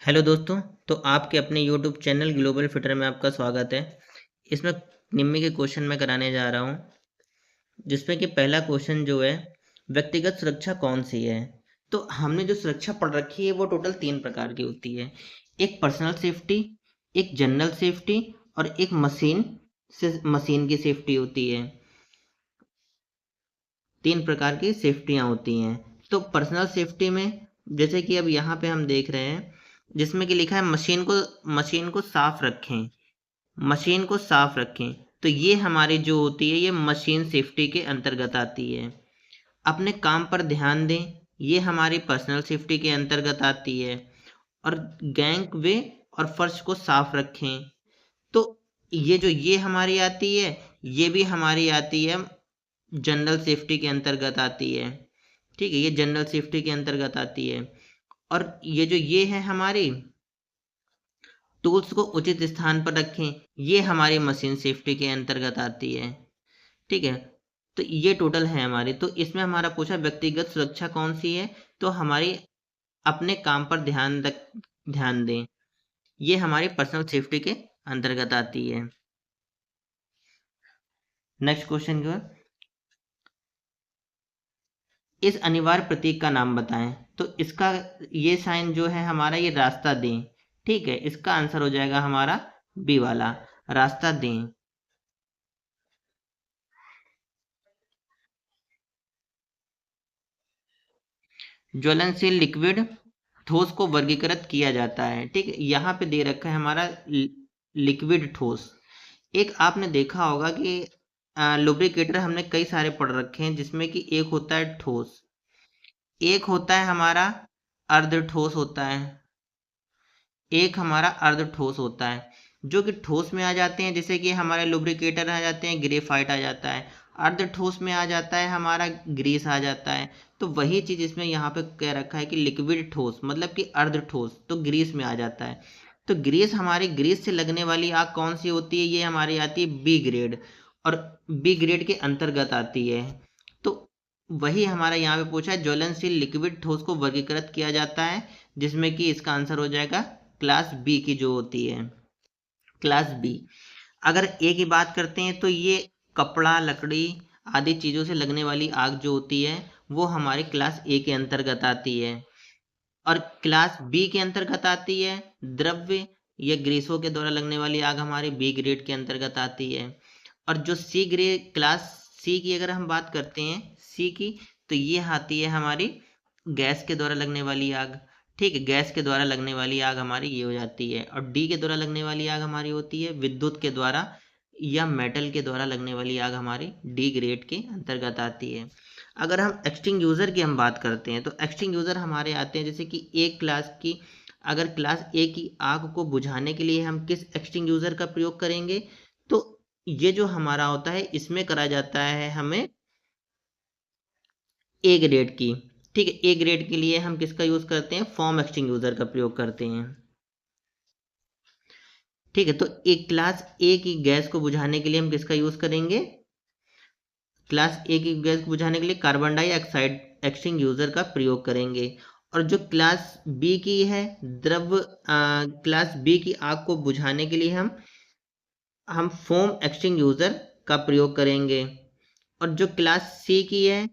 Hello दोस्तों। तो आपके अपने यूट्यूब चैनल ग्लोबल फिटर में आपका स्वागत है। इसमें निम्न के क्वेश्चन मैं कराने जा रहा हूँ, जिसमें कि पहला क्वेश्चन जो है, व्यक्तिगत सुरक्षा कौन सी है। तो हमने जो सुरक्षा पढ़ रखी है वो टोटल 3 प्रकार की होती है। एक पर्सनल सेफ्टी, एक जनरल सेफ्टी और एक मशीन की सेफ्टी होती है। 3 प्रकार की सेफ्टियाँ होती हैं। तो पर्सनल सेफ्टी में जैसे कि अब यहाँ पे हम देख रहे हैं, जिसमें कि लिखा है मशीन को साफ रखें, मशीन को साफ रखें। तो ये हमारी जो होती है ये मशीन सेफ्टी के अंतर्गत आती है। अपने काम पर ध्यान दें, ये हमारी पर्सनल सेफ्टी के अंतर्गत आती है। और गैंग वे और फर्श को साफ रखें, तो ये हमारी आती है, ये भी हमारी आती है, जनरल सेफ्टी के अंतर्गत आती है। ठीक है, ये जनरल सेफ्टी के अंतर्गत आती है। और ये है हमारी टूल्स को उचित स्थान पर रखें, ये हमारी मशीन सेफ्टी के अंतर्गत आती है। ठीक है, तो ये टोटल है हमारी। तो इसमें हमारा पूछा व्यक्तिगत सुरक्षा कौन सी है, तो हमारी अपने काम पर ध्यान दें, ये हमारी पर्सनल सेफ्टी के अंतर्गत आती है। नेक्स्ट क्वेश्चन जो है, इस अनिवार्य प्रतीक का नाम बताएं। तो इसका ये साइन जो है हमारा, ये रास्ता दें। ठीक है, इसका आंसर हो जाएगा हमारा बी वाला, रास्ता दें। ज्वलनशील लिक्विड ठोस को वर्गीकृत किया जाता है। ठीक है, यहाँ पे दे रखा है हमारा लिक्विड ठोस। एक आपने देखा होगा कि लुब्रिकेटर हमने कई सारे पढ़ रखे हैं, जिसमें कि एक होता है ठोस, एक होता है हमारा अर्ध ठोस होता है, एक हमारा अर्ध ठोस होता है। जो कि ठोस में आ जाते हैं, जैसे कि हमारे लुब्रिकेटर आ जाते हैं, ग्रेफाइट आ जाता है। अर्ध ठोस में आ जाता है हमारा ग्रीस आ जाता है। तो वही चीज़ इसमें यहाँ पे कह रखा है कि लिक्विड ठोस मतलब कि अर्ध ठोस, तो ग्रीस में आ जाता है। तो ग्रीस, हमारी ग्रीस से लगने वाली आग कौन सी होती है, ये हमारी आती है बी ग्रेड, और बी ग्रेड के अंतर्गत आती है। तो वही हमारा यहाँ पे पूछा है, ज्वलनशील लिक्विड ठोस को वर्गीकृत किया जाता है, जिसमें कि इसका आंसर हो जाएगा क्लास बी की जो होती है, क्लास बी। अगर ए की बात करते हैं, तो ये कपड़ा, लकड़ी आदि चीज़ों से लगने वाली आग जो होती है वो हमारी क्लास ए के अंतर्गत आती है। और क्लास बी के अंतर्गत आती है द्रव्य या ग्रीसों के द्वारा लगने वाली आग, हमारी बी ग्रेड के अंतर्गत आती है। और जो सी ग्रेड, क्लास सी की अगर हम बात करते हैं, सी की, तो ये आती है हमारी गैस के द्वारा लगने वाली आग। ठीक है, गैस के द्वारा लगने वाली आग हमारी ये हो जाती है। और डी के द्वारा लगने वाली आग हमारी होती है विद्युत के द्वारा या मेटल के द्वारा लगने वाली आग, हमारी डी ग्रेड के अंतर्गत आती है। अगर हम एक्सटिंग्यूजर की हम बात करते हैं, तो एक्सटिंग्यूजर हमारे आते हैं, जैसे कि एक क्लास की, अगर क्लास ए की आग को बुझाने के लिए हम किस एक्सटिंग्यूजर का प्रयोग करेंगे, तो ये जो हमारा होता है इसमें करा जाता है हमें ए ग्रेड की। ठीक है, ए ग्रेड के लिए हम किसका यूज करते हैं, फॉर्म एक्सटिंग्यूजर का प्रयोग करते हैं। ठीक है, तो एक क्लास ए की गैस को बुझाने के लिए हम किसका यूज करेंगे, क्लास ए की गैस को बुझाने के लिए कार्बन डाइऑक्साइड एक्सटिंग्यूजर का प्रयोग करेंगे। और जो क्लास बी की है क्लास बी की आग को बुझाने के लिए हम फोम एक्सटिंग्यूजर का प्रयोग करेंगे। और जो क्लास सी की है,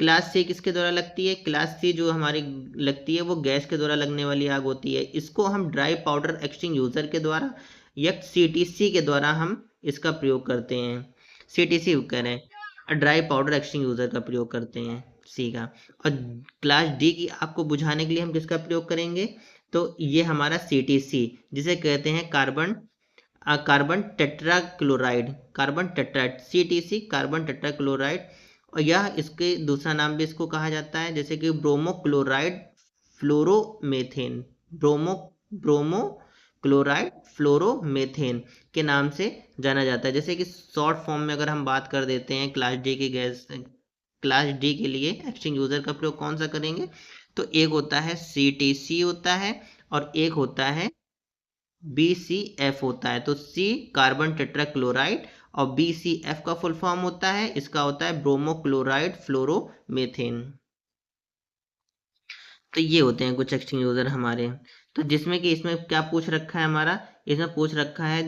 क्लास सी किसके द्वारा लगती है, क्लास सी जो हमारी लगती है वो गैस के द्वारा लगने वाली आग होती है। इसको हम ड्राई पाउडर एक्सटिंग्यूजर के द्वारा या सीटीसी के द्वारा हम इसका प्रयोग करते हैं। सीटीसी कह रहे हैं, ड्राई पाउडर एक्सटिंग्यूजर का प्रयोग करते हैं, सी का। और क्लास डी की आग को बुझाने के लिए हम किसका प्रयोग करेंगे, तो ये हमारा सीटीसी, जिसे कहते हैं carbon tetrachloride, carbon tetraide, CTC carbon tetrachloride. और यह इसके दूसरा नाम भी इसको कहा जाता है, जैसे कि ब्रोमोक्लोराइड फ्लोरोमेथेन, ब्रोमो क्लोराइड फ्लोरोमेथेन के नाम से जाना जाता है। जैसे कि शॉर्ट फॉर्म में अगर हम बात कर देते हैं, क्लास डी की गैस, क्लास डी के लिए एक्सटिंग्यूजर का प्रयोग कौन सा करेंगे, तो एक होता है सीटीसी होता है, और एक होता है BCF होता है। तो C कार्बन टेट्राक्लोराइड और BCF का फुल फॉर्म होता है, इसका होता है ब्रोमोक्लोराइड फ्लोरोमेथेन। तो ये होते हैं कुछ एक्सटिंग्यूशर हमारे। तो जिसमें कि इसमें क्या पूछ रखा है हमारा, इसमें पूछ रखा है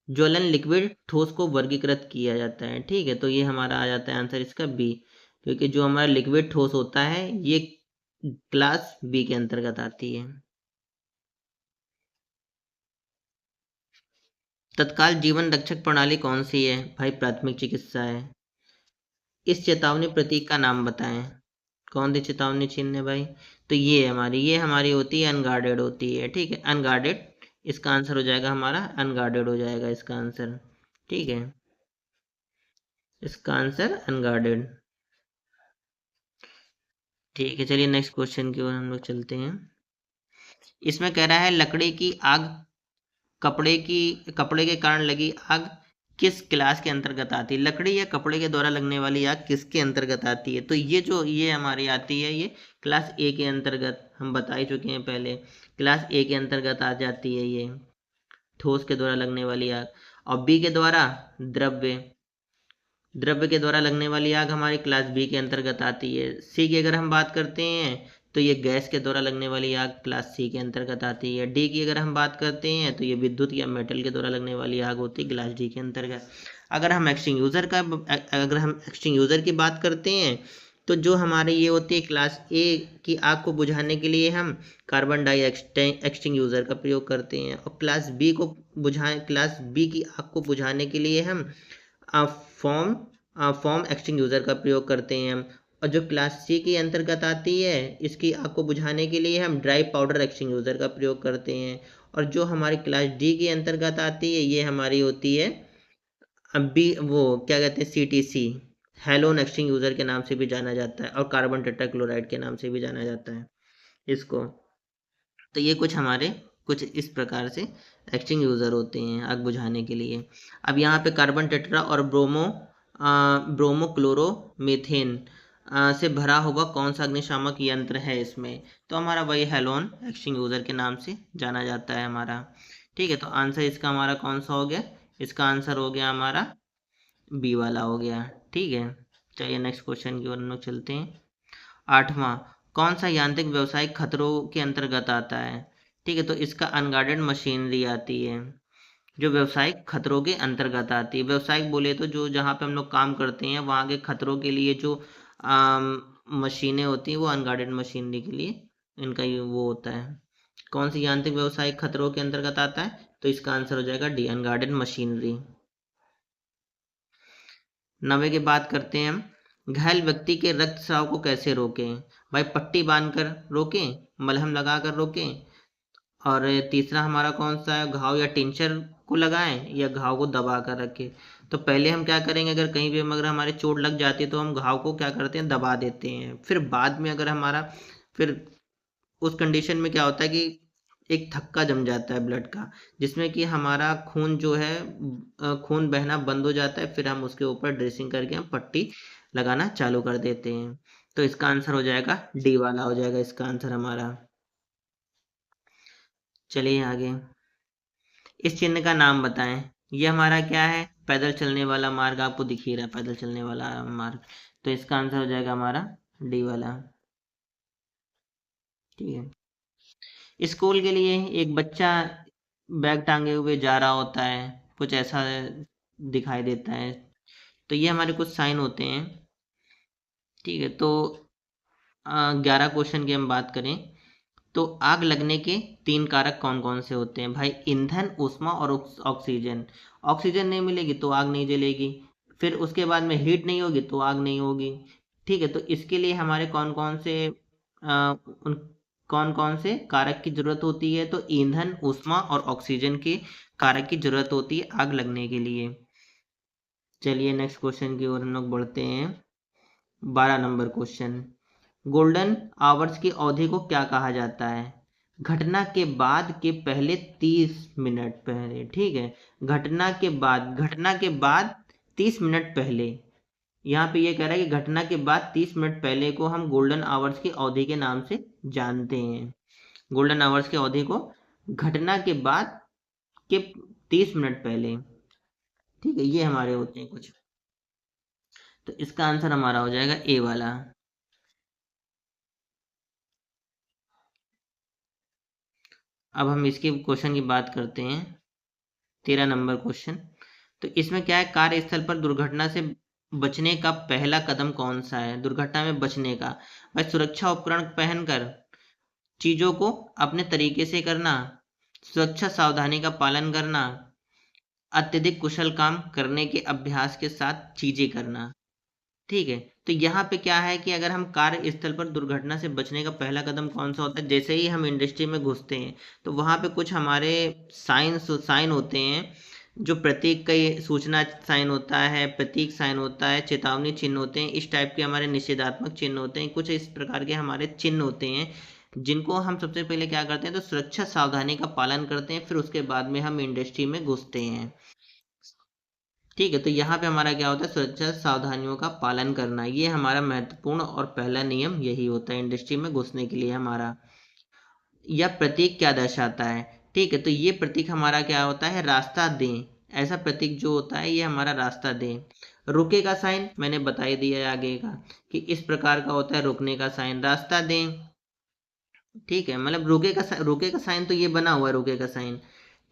ज्वलन लिक्विड ठोस को वर्गीकृत किया जाता है। ठीक है, तो ये हमारा आ जाता है आंसर इसका बी, क्योंकि जो हमारा लिक्विड ठोस होता है ये क्लास बी के अंतर्गत आती है। तत्काल जीवन रक्षक प्रणाली कौन सी है? भाई प्राथमिक चिकित्सा है। इस चेतावनी प्रतीक का नाम बताएं। कौन सी चेतावनी चिन्ह है भाई? तो ये हमारी होती है अनगार्डेड होती है। ठीक है, अनगार्डेड इसका आंसर हो जाएगा हमारा, अनगार्डेड हो जाएगा इसका आंसर। ठीक है, इसका आंसर अनगार्डेड। ठीक है, चलिए नेक्स्ट क्वेश्चन की ओर हम लोग चलते हैं। इसमें कह रहा है लकड़ी की आग, कपड़े के कारण लगी आग किस क्लास के अंतर्गत आती है? लकड़ी या कपड़े के द्वारा लगने वाली आग किसके अंतर्गत आती है? तो ये हमारी आती है, ये क्लास ए के अंतर्गत, हम बता ही चुके हैं पहले, क्लास ए के अंतर्गत आ जाती है ये, ठोस के द्वारा लगने वाली आग। और बी के द्वारा द्रव्य, द्रव्य के द्वारा लगने वाली आग हमारी क्लास बी के अंतर्गत आती है। सी की अगर हम बात करते हैं तो ये गैस के द्वारा लगने वाली आग क्लास सी के अंतर्गत आती है। डी की अगर हम बात करते हैं तो ये विद्युत या मेटल के द्वारा लगने वाली आग होती है क्लास डी के अंतर्गत। अगर हम एक्सटिंग्यूजर की बात करते हैं तो जो हमारे ये होती है क्लास ए की आग को बुझाने के लिए हम कार्बन डाई एक्सटिंग्यूजर का प्रयोग करते हैं, और क्लास बी की आग को बुझाने के लिए हम फॉर्म फॉर्म एक्सटिंग्यूजर का प्रयोग करते हैं हम। और जो क्लास सी के अंतर्गत आती है, इसकी आग को बुझाने के लिए हम ड्राई पाउडर एक्सटिंग्यूजर का प्रयोग करते हैं। और जो हमारी क्लास डी के अंतर्गत आती है, ये हमारी होती है अभी वो क्या कहते हैं, सीटीसी, हेलोन एक्सटिंग्यूजर के नाम से भी जाना जाता है, और कार्बन टेट्राक्लोराइड के नाम से भी जाना जाता है इसको। तो ये कुछ इस प्रकार से एक्सटिंग्यूजर होते हैं आग बुझाने के लिए। अब यहाँ पे कार्बन टेट्रा और ब्रोमो मीथेन से भरा हुआ कौन सा अग्निशामक यंत्र है इसमें? तो हमारा वही हेलोन एक्सटिंग्यूजर के नाम से जाना जाता है हमारा। ठीक है, तो आंसर इसका हमारा कौन सा हो गया? इसका आंसर हो गया हमारा बी वाला हो गया। ठीक है, चलिए नेक्स्ट क्वेश्चन की ओर हम लोग चलते हैं। आठवां, कौन सा यांत्रिक व्यवसायिक खतरों के अंतर्गत आता है? ठीक है, तो इसका अनगार्डेड मशीनरी आती है, जो व्यवसायिक खतरों के अंतर्गत आती है। व्यवसायिक बोले तो जो जहाँ पे हम लोग काम करते हैं वहाँ के खतरों के लिए जो मशीनें होती हैं वो अनगार्डेड मशीनरी के लिए इनका ये वो होता है। कौन सी यांत्रिक व्यवसायिक खतरों के अंतर्गत आता है? तो इसका आंसर हो जाएगा डी, अनगार्डेड मशीनरी। 90 की बात करते हैं हम। घायल व्यक्ति के रक्तस्राव को कैसे रोकें? भाई पट्टी बांधकर रोकें, मलहम लगाकर रोकें, और तीसरा हमारा कौन सा है, घाव या टिंचर को लगाएं, या घाव को दबा कर रखें। तो पहले हम क्या करेंगे, अगर कहीं भी अगर हमारे चोट लग जाती है तो हम घाव को क्या करते हैं, दबा देते हैं। फिर बाद में अगर हमारा फिर उस कंडीशन में क्या होता है कि एक थक्का जम जाता है ब्लड का, जिसमें कि हमारा खून जो है खून बहना बंद हो जाता है। फिर हम उसके ऊपर ड्रेसिंग करके हम पट्टी लगाना चालू कर देते हैं। तो इसका आंसर हो जाएगा डी वाला हो जाएगा इसका आंसर हमारा। चलिए आगे, इस चिन्ह का नाम बताएं। ये हमारा क्या है, पैदल चलने वाला मार्ग आपको दिख ही रहा है, पैदल चलने वाला मार्ग। तो इसका आंसर हो जाएगा हमारा डी वाला। ठीक है, स्कूल के लिए एक बच्चा बैग टांगे हुए जा रहा होता है, कुछ ऐसा दिखाई देता है। तो ये हमारे कुछ साइन होते हैं। ठीक है, तो 11 क्वेश्चन की हम बात करें तो आग लगने के 3 कारक कौन कौन से होते हैं? भाई ईंधन, ऊष्मा और ऑक्सीजन। ऑक्सीजन नहीं मिलेगी तो आग नहीं जलेगी, फिर उसके बाद में हीट नहीं होगी तो आग नहीं होगी। ठीक है, तो इसके लिए हमारे कौन कौन से कारक की जरूरत होती है? तो ईंधन, ऊष्मा और ऑक्सीजन के कारक की जरूरत होती है आग लगने के लिए। चलिए नेक्स्ट क्वेश्चन की ओर हम लोग बढ़ते हैं। 12 नंबर क्वेश्चन, गोल्डन आवर्स की अवधि को क्या कहा जाता है? घटना के बाद के पहले 30 मिनट पहले। ठीक है, घटना के बाद 30 मिनट पहले। यहाँ पे ये कह रहा है कि घटना के बाद 30 मिनट पहले को हम गोल्डन आवर्स की अवधि के नाम से जानते हैं। गोल्डन आवर्स की अवधि को घटना के बाद के 30 मिनट पहले। ठीक है, ये हमारे होते हैं कुछ। तो इसका आंसर हमारा हो जाएगा ए वाला। अब हम इसके क्वेश्चन की बात करते हैं। 13 नंबर क्वेश्चन। तो इसमें क्या है, कार्यस्थल पर दुर्घटना से बचने का पहला कदम कौन सा है? दुर्घटना में बचने का भाई, सुरक्षा उपकरण पहनकर चीजों को अपने तरीके से करना, सुरक्षा सावधानी का पालन करना, अत्यधिक कुशल काम करने के अभ्यास के साथ चीजें करना। ठीक है, तो यहाँ पे क्या है कि अगर हम कार्यस्थल पर दुर्घटना से बचने का पहला कदम कौन सा होता है, जैसे ही हम इंडस्ट्री में घुसते हैं तो वहाँ पे कुछ हमारे साइन होते हैं, जो प्रतीक का ये सूचना साइन होता है, प्रतीक साइन होता है, चेतावनी चिन्ह होते हैं, इस टाइप के हमारे निषेधात्मक चिन्ह होते हैं, कुछ इस प्रकार के हमारे चिन्ह होते हैं, जिनको हम सबसे पहले क्या करते हैं, तो सुरक्षा सावधानी का पालन करते हैं, फिर उसके बाद में हम इंडस्ट्री में घुसते हैं। ठीक है, तो यहाँ पे हमारा क्या होता है, सुरक्षा सावधानियों का पालन करना, ये हमारा महत्वपूर्ण और पहला नियम यही होता है इंडस्ट्री में घुसने के लिए हमारा। यह प्रतीक क्या दर्शाता है? ठीक है, तो ये प्रतीक हमारा क्या होता है, रास्ता दें। ऐसा प्रतीक जो होता है ये हमारा रास्ता दें। रुके का साइन मैंने बता ही दिया है आगे का, कि इस प्रकार का होता है रुकने का साइन, रास्ता दें। ठीक है, मतलब रुके का साइन तो ये बना हुआ है, रुके का साइन।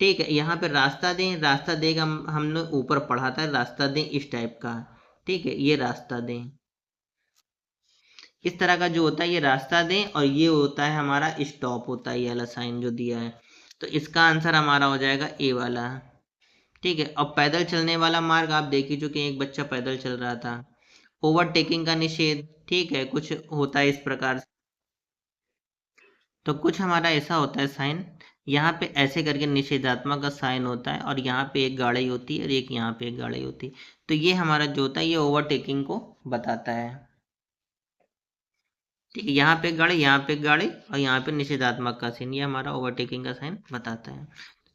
ठीक है, यहाँ पे रास्ता दें, रास्ता देगा हमने ऊपर पढ़ा था, रास्ता दें इस टाइप का। ठीक है, ये रास्ता दें इस तरह का जो होता है, ये रास्ता दें, और ये होता है हमारा स्टॉप होता है, ये वाला साइन जो दिया है। तो इसका आंसर हमारा हो जाएगा ए वाला। ठीक है, अब पैदल चलने वाला मार्ग आप देख ही चुके हैं, एक बच्चा पैदल चल रहा था। ओवरटेकिंग का निषेध, ठीक है, कुछ होता है इस प्रकार से। तो कुछ हमारा ऐसा होता है साइन, यहाँ पे ऐसे करके निषेधात्मक का साइन होता है, और यहाँ पे एक गाड़ी होती है और एक यहाँ पे एक गाड़ी होती है। तो ये हमारा जो होता है ये ओवरटेकिंग को बताता है। ठीक है, यहाँ पे एक गाड़ी, यहाँ पे एक गाड़ी, और यहाँ पे निषेधात्मक का साइन, ये हमारा ओवरटेकिंग का साइन बताता है।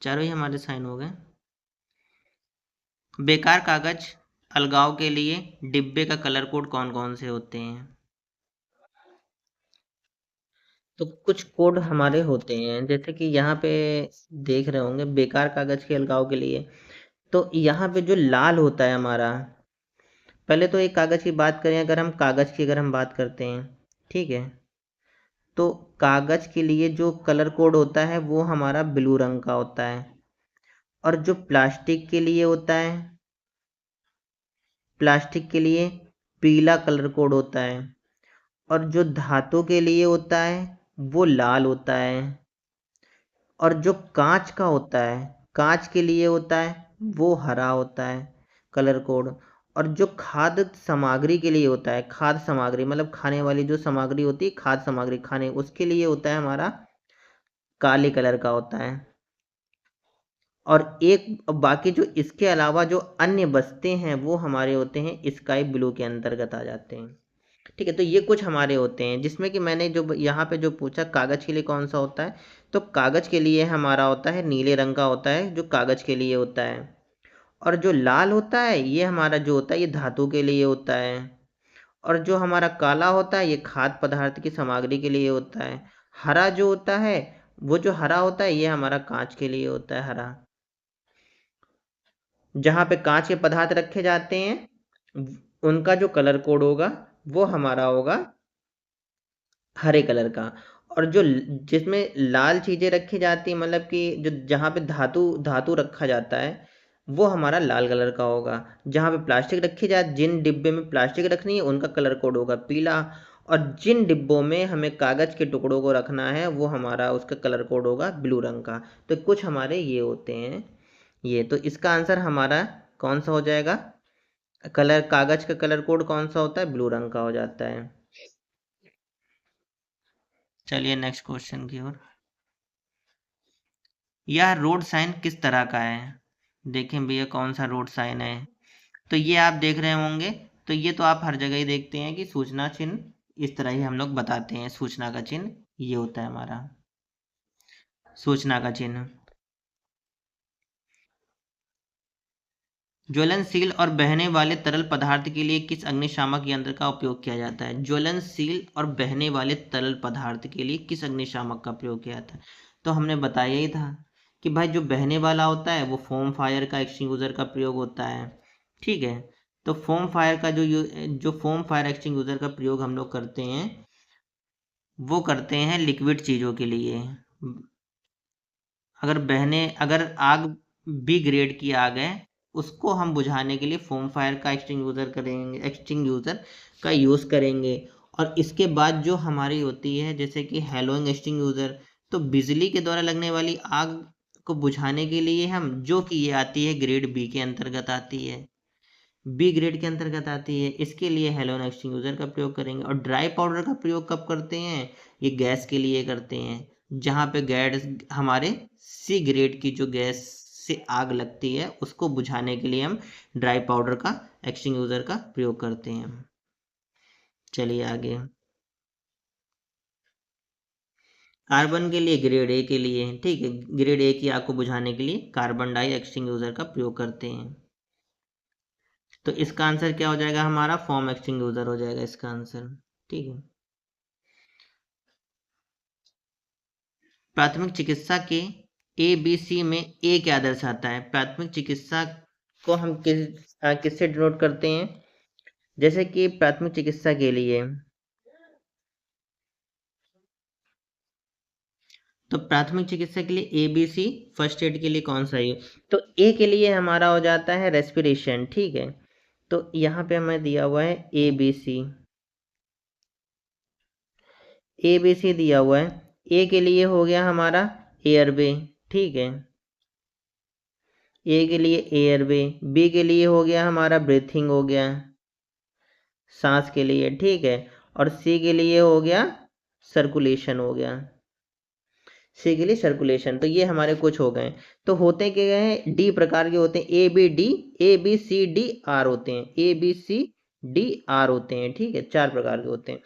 चारों ही हमारे साइन हो गए। बेकार कागज अलगाव के लिए डिब्बे का कलर कोड कौन कौन से होते हैं? तो कुछ कोड हमारे होते हैं, जैसे कि यहाँ पे देख रहे होंगे, बेकार कागज के अलगाव के लिए। तो यहाँ पे जो लाल होता है हमारा, पहले तो एक कागज की बात करें, अगर हम कागज की अगर हम बात करते हैं, ठीक है, तो कागज के लिए जो कलर कोड होता है वो हमारा ब्लू रंग का होता है। और जो प्लास्टिक के लिए होता है, प्लास्टिक के लिए पीला कलर कोड होता है। और जो धातु के लिए होता है वो लाल होता है। और जो कांच का होता है, कांच के लिए होता है वो हरा होता है कलर कोड। और जो खाद्य सामग्री के लिए होता है, खाद्य सामग्री मतलब खाने वाली जो सामग्री होती है, खाद्य सामग्री खाने, उसके लिए होता है हमारा काले कलर का होता है। और एक बाकी जो इसके अलावा जो अन्य बचते हैं वो हमारे होते हैं स्काई ब्लू के अंतर्गत आ जाते हैं। ठीक है, तो ये कुछ हमारे होते हैं, जिसमें कि मैंने जो यहाँ पे जो पूछा कागज के लिए कौन सा होता है, तो कागज के लिए हमारा होता है नीले रंग का होता है, जो कागज के लिए होता है। और जो लाल होता है ये हमारा जो होता है ये धातु के लिए होता है। और जो हमारा काला होता है ये खाद्य पदार्थ की सामग्री के लिए होता है। हरा जो होता है, वो जो हरा होता है ये हमारा कांच के लिए होता है, हरा। जहाँ पे कांच के पदार्थ रखे जाते हैं उनका जो कलर कोड होगा वो हमारा होगा हरे कलर का। और जो जिसमें लाल चीजें रखी जाती हैं, मतलब कि जो जहाँ पे धातु धातु रखा जाता है वो हमारा लाल कलर का होगा। जहाँ पे प्लास्टिक रखी जाए, जिन डिब्बे में प्लास्टिक रखनी है उनका कलर कोड होगा पीला। और जिन डिब्बों में हमें कागज के टुकड़ों को रखना है वो हमारा उसका कलर कोड होगा ब्लू रंग का। तो कुछ हमारे ये होते हैं। ये तो इसका आंसर हमारा कौन सा हो जाएगा, कलर कागज का कलर कोड कौन सा होता है, ब्लू रंग का हो जाता है। चलिए नेक्स्ट क्वेश्चन की ओर। यह रोड साइन किस तरह का है? देखें भैया कौन सा रोड साइन है। तो ये आप देख रहे होंगे, तो ये तो आप हर जगह ही देखते हैं कि सूचना चिन्ह इस तरह ही हम लोग बताते हैं। सूचना का चिन्ह ये होता है हमारा सूचना का चिन्ह। ज्वलनशील और बहने वाले तरल पदार्थ के लिए किस अग्निशामक यंत्र का उपयोग किया जाता है? ज्वलनशील और बहने वाले तरल पदार्थ के लिए किस अग्निशामक का प्रयोग किया जाता है? तो हमने बताया ही था कि भाई जो बहने वाला होता है वो फोम फायर का एक्सटिंग्विशर का प्रयोग होता है। ठीक है, तो फोम फायर का जो फोम फायर एक्सटिंग्विशर का प्रयोग हम लोग करते हैं वो करते हैं लिक्विड चीज़ों के लिए। अगर आग बी ग्रेड की आग है, उसको हम बुझाने के लिए फोम फायर का एक्सटिंग्यूजर का यूज़ करेंगे। और इसके बाद जो हमारी होती है जैसे कि हेलोइंग एक्सटिंग्यूजर, तो बिजली के द्वारा लगने वाली आग को बुझाने के लिए हम, जो कि ये आती है ग्रेड बी के अंतर्गत आती है, बी ग्रेड के अंतर्गत आती है, इसके लिए हेलोजन एक्सटिंग्विशर का प्रयोग करेंगे। और ड्राई पाउडर का प्रयोग कब करते हैं? ये गैस के लिए करते हैं, जहाँ पे गैस हमारे सी ग्रेड की जो गैस से आग लगती है उसको बुझाने के लिए हम ड्राई पाउडर का एक्सटिंग्विशर का प्रयोग करते हैं। चलिए आगे। कार्बन के लिए ग्रेड ए के लिए, ठीक है, ग्रेड ए की आग को बुझाने के लिए कार्बन डाई एक्सटिंग्विशर का प्रयोग करते हैं। तो इसका आंसर क्या हो जाएगा? हमारा फॉर्म एक्सटिंग्विशर हो जाएगा इसका आंसर। ठीक है। प्राथमिक चिकित्सा के ए बी सी में ए क्या दर्शाता है? प्राथमिक चिकित्सा को हम किससे डिनोट करते हैं? जैसे कि प्राथमिक चिकित्सा के लिए, तो प्राथमिक चिकित्सा के लिए A B C, first aid के लिए कौन सा है? तो ए के लिए हमारा हो जाता है रेस्पिरेशन, ठीक है। तो यहाँ पे हमें दिया हुआ है ए बी सी, ए बी सी दिया हुआ है। ए के लिए हो गया हमारा एयरवे, ठीक है, ए के लिए एयरवे। बी के लिए हो गया हमारा ब्रीथिंग, हो गया सांस के लिए, ठीक है। और सी के लिए हो गया सर्कुलेशन, हो गया सी के लिए सर्कुलेशन। तो ये हमारे कुछ हो गए। तो होते क्या हैं? डी प्रकार के होते हैं, A B D, A B C D R होते हैं, A B C D R होते हैं, ठीक है, 4 प्रकार के होते हैं।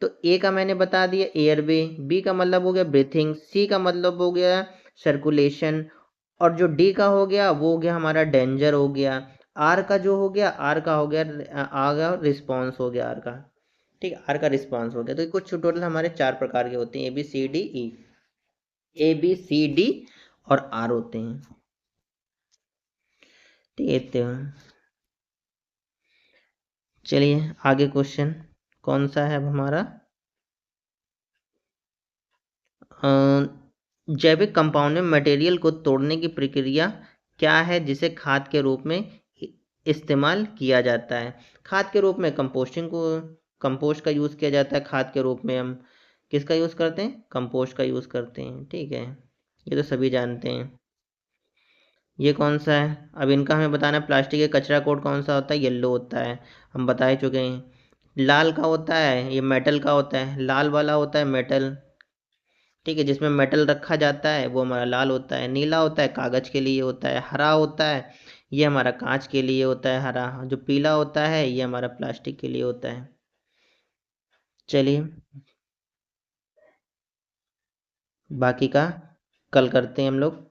तो ए का मैंने बता दिया एयरवे, बी का मतलब हो गया ब्रीथिंग, सी का मतलब हो गया सर्कुलेशन, और जो डी का हो गया वो हो गया हमारा डेंजर, हो गया आर का, जो हो गया आर का हो गया, आ गया रिस्पॉन्स, हो गया आर का, ठीक है, आर का रिस्पॉन्स हो गया। तो कुछ टोटल हमारे 4 प्रकार के होते हैं, A B C D E, A B C D और आर होते हैं, ठीक है। चलिए आगे क्वेश्चन कौन सा है अब हमारा? जैविक कंपाउंड में मटेरियल को तोड़ने की प्रक्रिया क्या है जिसे खाद के रूप में इस्तेमाल किया जाता है? खाद के रूप में कंपोस्ट का यूज़ किया जाता है। खाद के रूप में हम किसका यूज़ करते हैं? कंपोस्ट का यूज़ करते हैं, ठीक है, ये तो सभी जानते हैं। ये कौन सा है? अब इनका हमें बताना है। प्लास्टिक का कचरा कोड कौन सा होता है? येलो होता है, हम बता ही चुके हैं। लाल का होता है, ये मेटल का होता है, लाल वाला होता है मेटल, ठीक है, जिसमें मेटल रखा जाता है वो हमारा लाल होता है। नीला होता है कागज के लिए होता है। हरा होता है, ये हमारा कांच के लिए होता है हरा। जो पीला होता है ये हमारा प्लास्टिक के लिए होता है। चलिए बाकी का कल करते हैं हम लोग।